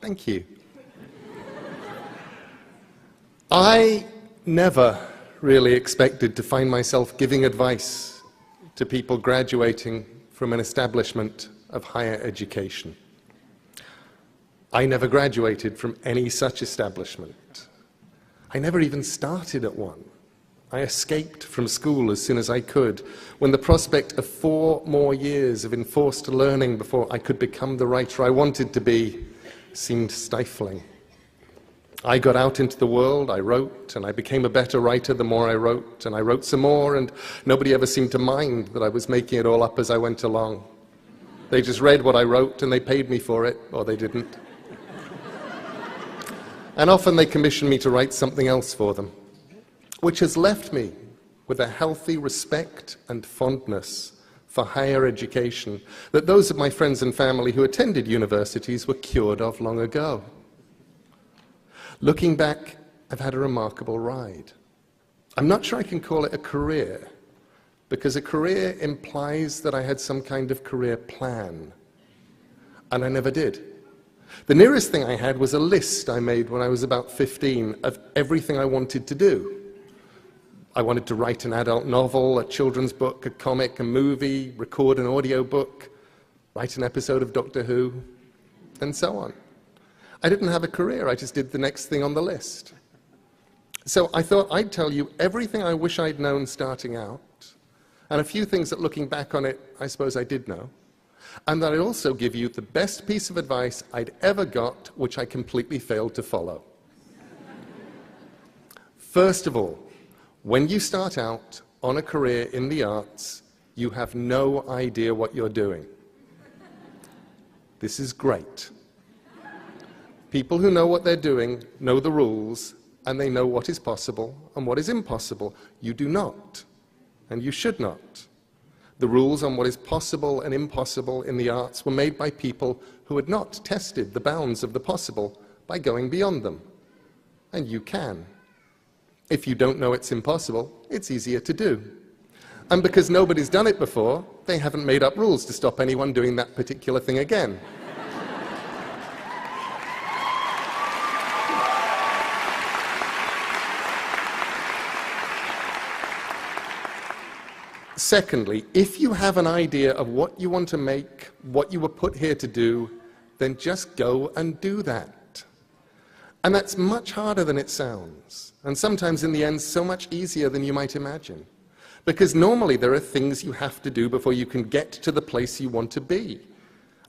Thank you. I never really expected to find myself giving advice to people graduating from an establishment of higher education. I never graduated from any such establishment. I never even started at one. I escaped from school as soon as I could, when the prospect of 4 more years of enforced learning before I could become the writer I wanted to be seemed stifling. I got out into the world, I wrote, and I became a better writer the more I wrote, and I wrote some more, and nobody ever seemed to mind that I was making it all up as I went along. They just read what I wrote, and they paid me for it, or they didn't. And often they commissioned me to write something else for them, which has left me with a healthy respect and fondness for higher education that those of my friends and family who attended universities were cured of long ago. Looking back, I've had a remarkable ride. I'm not sure I can call it a career, because a career implies that I had some kind of career plan, and I never did. The nearest thing I had was a list I made when I was about 15 of everything I wanted to do. I wanted to write an adult novel, a children's book, a comic, a movie, record an audio book, write an episode of Doctor Who, and so on. I didn't have a career, I just did the next thing on the list. So I thought I'd tell you everything I wish I'd known starting out, and a few things that looking back on it, I suppose I did know, and that I'd also give you the best piece of advice I'd ever got, which I completely failed to follow. First of all, when you start out on a career in the arts, you have no idea what you're doing. This is great. People who know what they're doing know the rules, and they know what is possible and what is impossible. You do not, and you should not. The rules on what is possible and impossible in the arts were made by people who had not tested the bounds of the possible by going beyond them. And you can. If you don't know it's impossible, it's easier to do. And because nobody's done it before, they haven't made up rules to stop anyone doing that particular thing again. Secondly, if you have an idea of what you want to make, what you were put here to do, then just go and do that. And that's much harder than it sounds, and sometimes in the end so much easier than you might imagine. Because normally there are things you have to do before you can get to the place you want to be.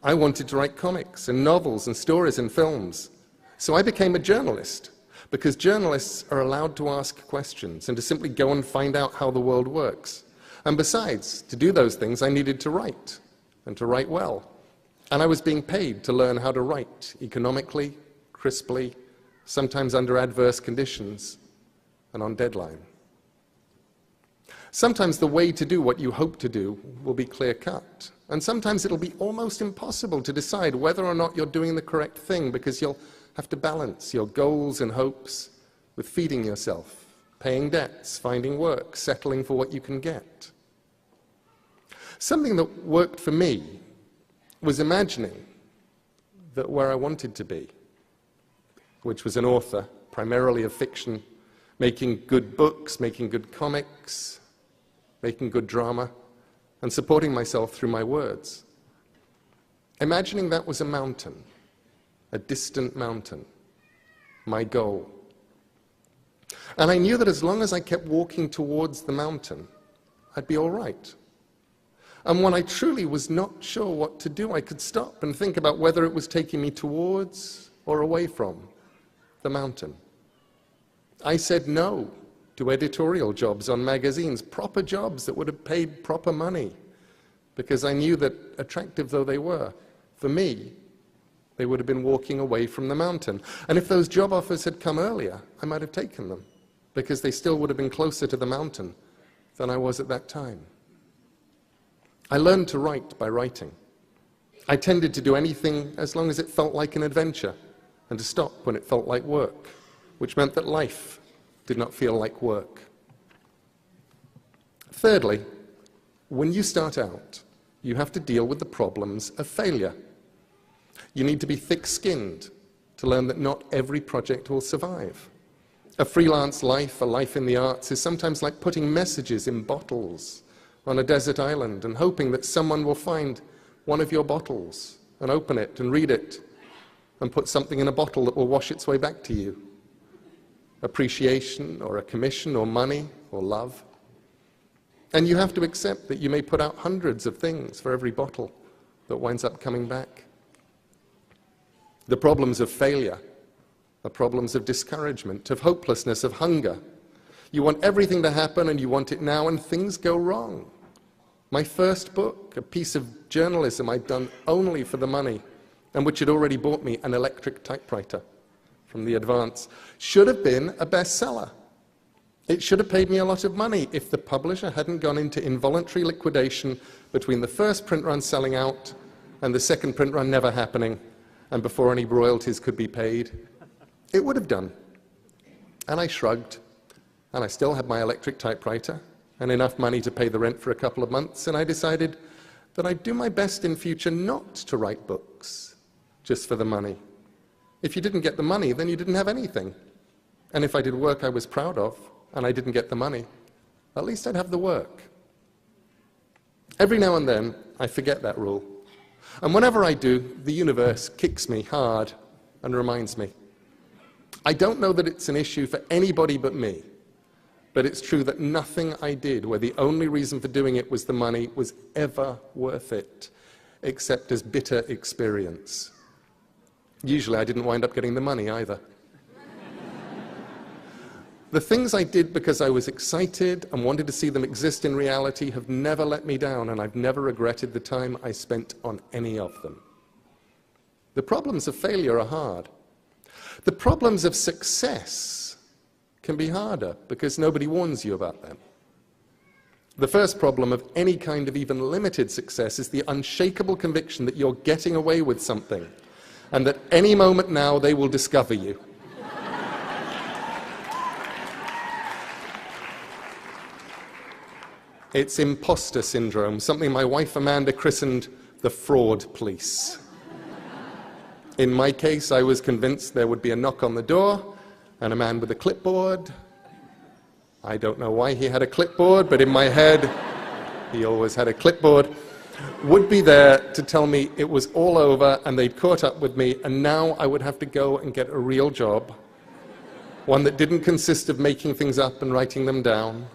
I wanted to write comics and novels and stories and films, so I became a journalist, because journalists are allowed to ask questions and to simply go and find out how the world works. And besides, to do those things, I needed to write, and to write well. And I was being paid to learn how to write economically, crisply, sometimes under adverse conditions, and on deadline. Sometimes the way to do what you hope to do will be clear-cut, and sometimes it'll be almost impossible to decide whether or not you're doing the correct thing, because you'll have to balance your goals and hopes with feeding yourself, paying debts, finding work, settling for what you can get. Something that worked for me was imagining that where I wanted to be, which was an author, primarily of fiction, making good books, making good comics, making good drama, and supporting myself through my words. Imagining that was a mountain, a distant mountain, my goal. And I knew that as long as I kept walking towards the mountain, I'd be all right. And when I truly was not sure what to do, I could stop and think about whether it was taking me towards or away from the mountain. I said no to editorial jobs on magazines, proper jobs that would have paid proper money, because I knew that, attractive though they were, for me, they would have been walking away from the mountain. And if those job offers had come earlier, I might have taken them, because they still would have been closer to the mountain than I was at that time. I learned to write by writing. I tended to do anything as long as it felt like an adventure, and to stop when it felt like work, which meant that life did not feel like work. Thirdly, when you start out, you have to deal with the problems of failure. You need to be thick-skinned to learn that not every project will survive. A freelance life, a life in the arts, is sometimes like putting messages in bottles on a desert island and hoping that someone will find one of your bottles and open it and read it and put something in a bottle that will wash its way back to you. Appreciation or a commission or money or love. And you have to accept that you may put out hundreds of things for every bottle that winds up coming back. The problems of failure are problems of discouragement, of hopelessness, of hunger. You want everything to happen and you want it now, and things go wrong. My first book, a piece of journalism I'd done only for the money, and which had already bought me an electric typewriter from the Advance, should have been a bestseller. It should have paid me a lot of money if the publisher hadn't gone into involuntary liquidation between the first print run selling out and the second print run never happening, and before any royalties could be paid. It would have done. And I shrugged, and I still had my electric typewriter and enough money to pay the rent for a couple of months, and I decided that I'd do my best in future not to write books just for the money. If you didn't get the money, then you didn't have anything. And if I did work I was proud of, and I didn't get the money, at least I'd have the work. Every now and then, I forget that rule. And whenever I do, the universe kicks me hard and reminds me. I don't know that it's an issue for anybody but me, but it's true that nothing I did, where the only reason for doing it was the money, was ever worth it, except as bitter experience. Usually I didn't wind up getting the money either. The things I did because I was excited and wanted to see them exist in reality have never let me down, and I've never regretted the time I spent on any of them. The problems of failure are hard. The problems of success can be harder because nobody warns you about them. The first problem of any kind of even limited success is the unshakable conviction that you're getting away with something, and that any moment now they will discover you. It's imposter syndrome, something my wife Amanda christened the fraud police. In my case, I was convinced there would be a knock on the door and a man with a clipboard. I don't know why he had a clipboard, but in my head, he always had a clipboard, would be there to tell me it was all over and they'd caught up with me, and now I would have to go and get a real job, one that didn't consist of making things up and writing them down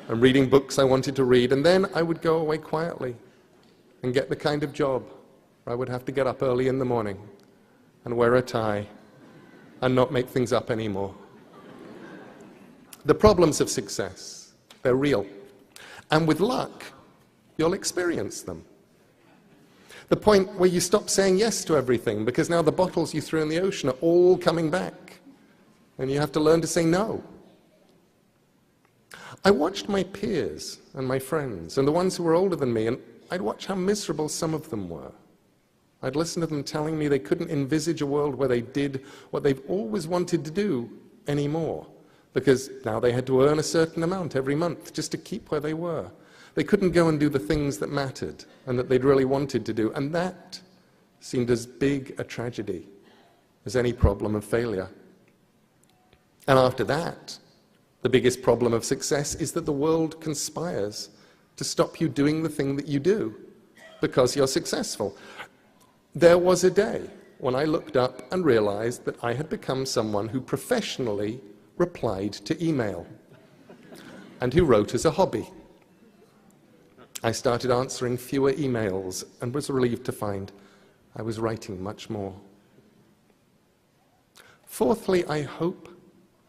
and reading books I wanted to read, and then I would go away quietly and get the kind of job where I would have to get up early in the morning and wear a tie and not make things up anymore. The problems of success, they're real. And with luck, you'll experience them. The point where you stop saying yes to everything because now the bottles you threw in the ocean are all coming back and you have to learn to say no. I watched my peers and my friends and the ones who were older than me, and I'd watch how miserable some of them were. I'd listen to them telling me they couldn't envisage a world where they did what they've always wanted to do anymore, because now they had to earn a certain amount every month just to keep where they were. They couldn't go and do the things that mattered and that they'd really wanted to do, and that seemed as big a tragedy as any problem of failure. And after that, the biggest problem of success is that the world conspires to stop you doing the thing that you do because you're successful. There was a day when I looked up and realized that I had become someone who professionally replied to email and who wrote as a hobby. I started answering fewer emails and was relieved to find I was writing much more. Fourthly, I hope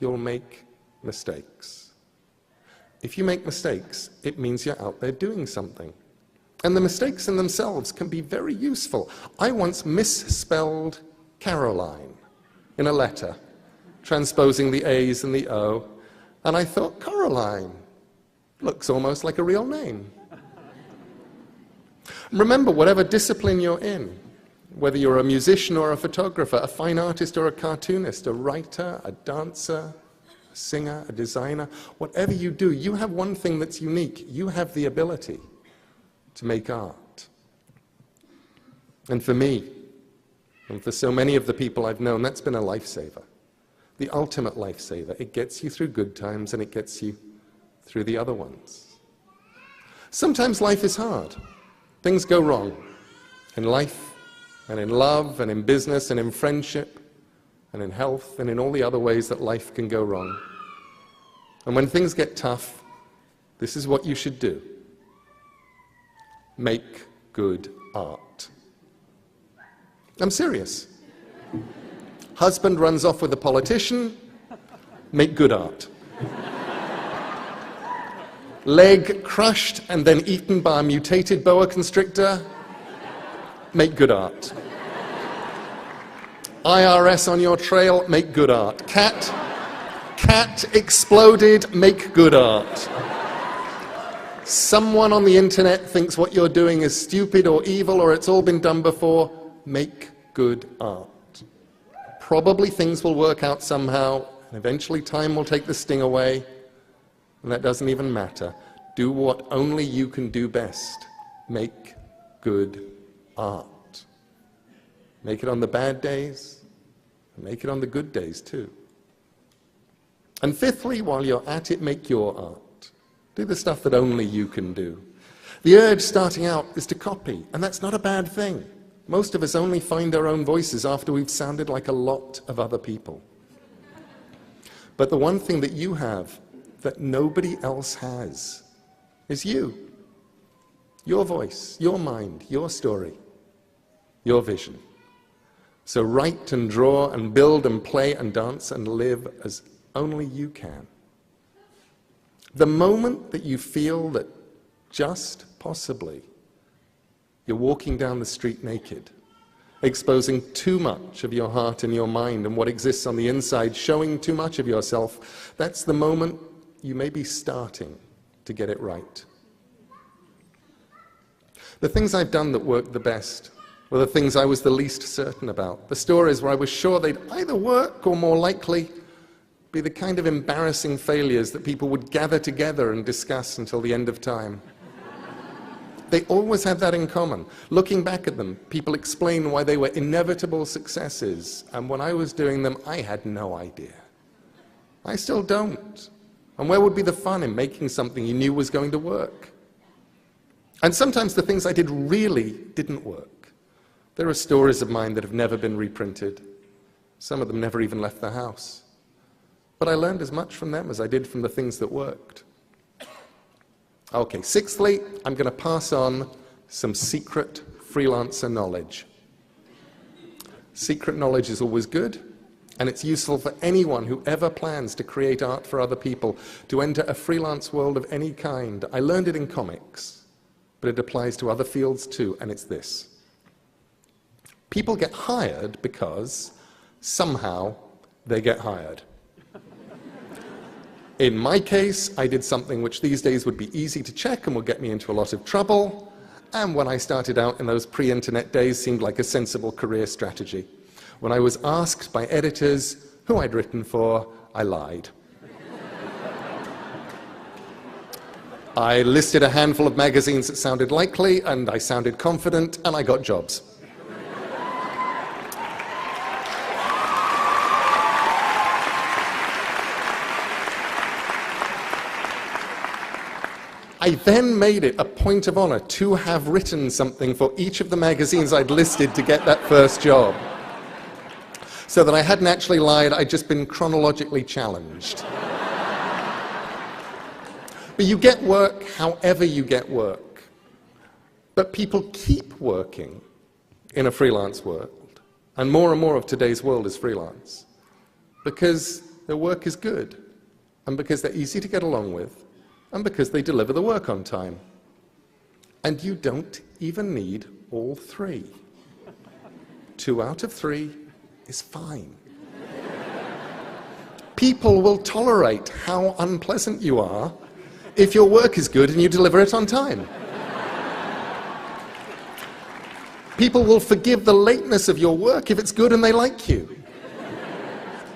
you'll make mistakes. If you make mistakes, it means you're out there doing something. And the mistakes in themselves can be very useful. I once misspelled Caroline in a letter, transposing the A's and the O, and I thought, Coraline looks almost like a real name. Remember, whatever discipline you're in, whether you're a musician or a photographer, a fine artist or a cartoonist, a writer, a dancer, a singer, a designer, whatever you do, you have one thing that's unique. You have the ability to make art. And for me, And for so many of the people I've known, that's been a lifesaver. The ultimate lifesaver. It gets you through good times and it gets you through the other ones. Sometimes life is hard. Things go wrong in life and in love and in business and in friendship and in health and in all the other ways that life can go wrong. And when things get tough, this is what you should do. Make good art. I'm serious. Husband runs off with a politician, make good art. Leg crushed and then eaten by a mutated boa constrictor, make good art. IRS on your trail, make good art. Cat exploded, make good art. Someone on the internet thinks what you're doing is stupid or evil or it's all been done before, make good art. Probably things will work out somehow, and eventually time will take the sting away, and that doesn't even matter. Do what only you can do best. Make good art. Make it on the bad days, and make it on the good days too. And fifthly, while you're at it, make your art. Do the stuff that only you can do. The urge starting out is to copy, and that's not a bad thing. Most of us only find our own voices after we've sounded like a lot of other people. But the one thing that you have that nobody else has is you. Your voice, your mind, your story, your vision. So write and draw and build and play and dance and live as only you can. The moment that you feel that just possibly you're walking down the street naked, exposing too much of your heart and your mind and what exists on the inside, showing too much of yourself, that's the moment you may be starting to get it right. The things I've done that worked the best were the things I was the least certain about. The stories where I was sure they'd either work or more likely be the kind of embarrassing failures that people would gather together and discuss until the end of time. They always have that in common. Looking back at them, people explain why they were inevitable successes, and when I was doing them, I had no idea. I still don't. And where would be the fun in making something you knew was going to work? And sometimes the things I did really didn't work. There are stories of mine that have never been reprinted. Some of them never even left the house. But I learned as much from them as I did from the things that worked. Okay, sixthly, I'm going to pass on some secret freelancer knowledge. Secret knowledge is always good, and it's useful for anyone who ever plans to create art for other people, to enter a freelance world of any kind. I learned it in comics, but it applies to other fields too, and it's this. People get hired because somehow they get hired. In my case, I did something which these days would be easy to check and would get me into a lot of trouble, and when I started out in those pre-internet days seemed like a sensible career strategy. When I was asked by editors who I'd written for, I lied. I listed a handful of magazines that sounded likely, and I sounded confident, and I got jobs. I then made it a point of honor to have written something for each of the magazines I'd listed to get that first job. So that I hadn't actually lied, I'd just been chronologically challenged. But you get work however you get work. But people keep working in a freelance world. And more of today's world is freelance. Because their work is good. And because they're easy to get along with. And because they deliver the work on time. And you don't even need all three. 2 out of 3 is fine. People will tolerate how unpleasant you are if your work is good and you deliver it on time. People will forgive the lateness of your work if it's good and they like you.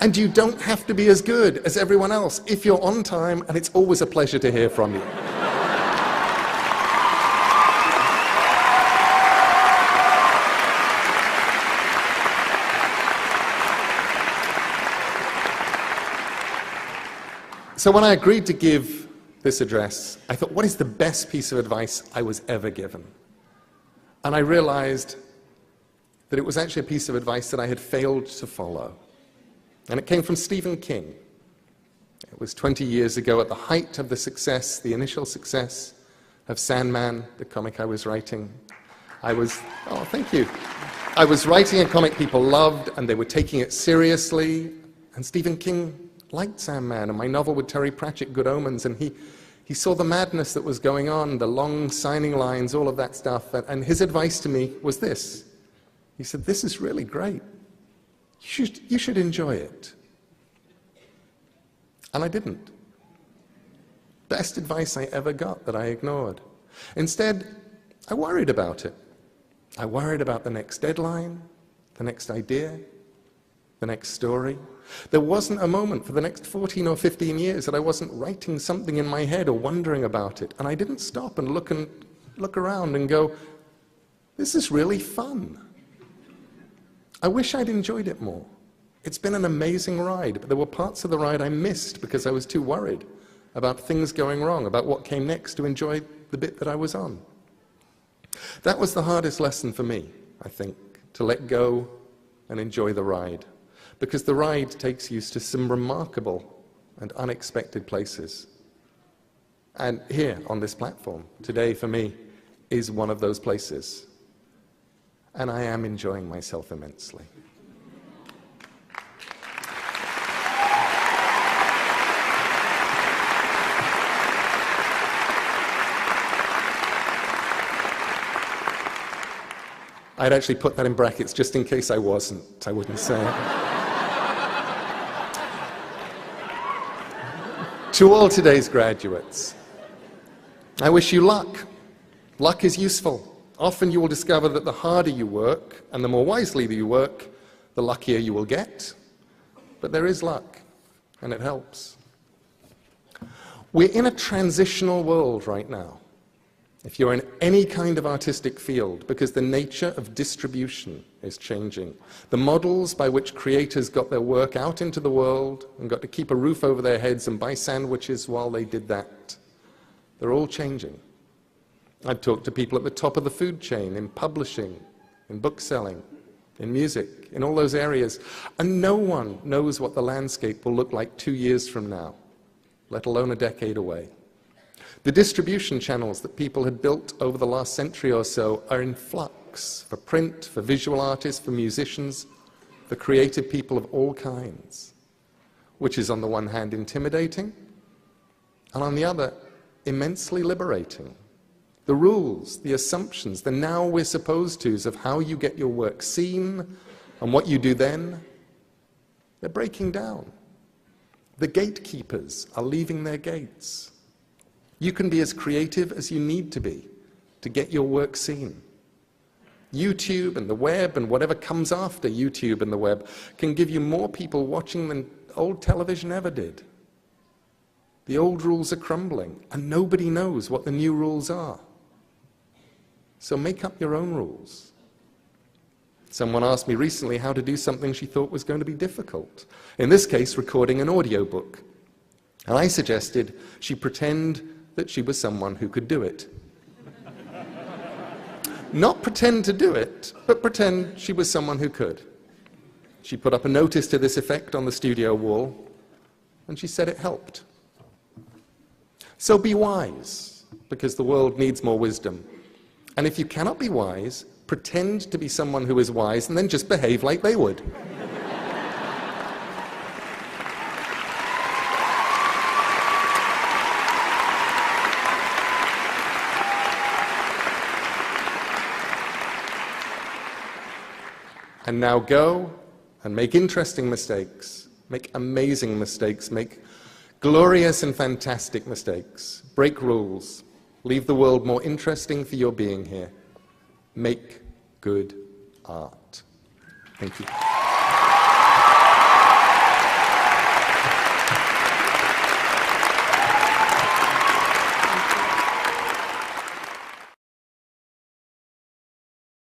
And you don't have to be as good as everyone else if you're on time, and it's always a pleasure to hear from you. So when I agreed to give this address, I thought, what is the best piece of advice I was ever given? And I realized that it was actually a piece of advice that I had failed to follow. And it came from Stephen King. It was 20 years ago, at the height of the success, the initial success of Sandman, the comic I was writing. Oh, thank you. I was writing a comic people loved, and they were taking it seriously. And Stephen King liked Sandman, and my novel with Terry Pratchett, Good Omens, and he saw the madness that was going on, the long signing lines, all of that stuff. And his advice to me was this. He said, this is really great. You should enjoy it. And I didn't. Best advice I ever got that I ignored. Instead, I worried about it. I worried about the next deadline, the next idea, the next story. There wasn't a moment for the next 14 or 15 years that I wasn't writing something in my head or wondering about it. And I didn't stop and look around and go, this is really fun. I wish I'd enjoyed it more. It's been an amazing ride, but there were parts of the ride I missed because I was too worried about things going wrong, about what came next, to enjoy the bit that I was on. That was the hardest lesson for me, I think, to let go and enjoy the ride, because the ride takes you to some remarkable and unexpected places. And here on this platform today, for me, is one of those places. And I am enjoying myself immensely. I'd actually put that in brackets just in case I wasn't. I wouldn't say it. To all today's graduates, I wish you luck. Luck is useful. Often you will discover that the harder you work and the more wisely that you work, the luckier you will get. But there is luck, and it helps. We're in a transitional world right now, if you're in any kind of artistic field, because the nature of distribution is changing. The models by which creators got their work out into the world and got to keep a roof over their heads and buy sandwiches while they did that, they're all changing. I've talked to people at the top of the food chain, in publishing, in bookselling, in music, in all those areas, and no one knows what the landscape will look like 2 years from now, let alone a decade away. The distribution channels that people had built over the last century or so are in flux, for print, for visual artists, for musicians, for creative people of all kinds, which is on the one hand intimidating, and on the other immensely liberating. The rules, the assumptions, the now we're supposed to's of how you get your work seen and what you do then, they're breaking down. The gatekeepers are leaving their gates. You can be as creative as you need to be to get your work seen. YouTube and the web and whatever comes after YouTube and the web can give you more people watching than old television ever did. The old rules are crumbling, and nobody knows what the new rules are. So make up your own rules. Someone asked me recently how to do something she thought was going to be difficult. In this case, recording an audiobook. And I suggested she pretend that she was someone who could do it. Not pretend to do it, but pretend she was someone who could. She put up a notice to this effect on the studio wall, and she said it helped. So be wise, because the world needs more wisdom. And if you cannot be wise, pretend to be someone who is wise, and then just behave like they would. And now go and make interesting mistakes, make amazing mistakes, make glorious and fantastic mistakes, break rules, leave the world more interesting for your being here. Make good art. Thank you.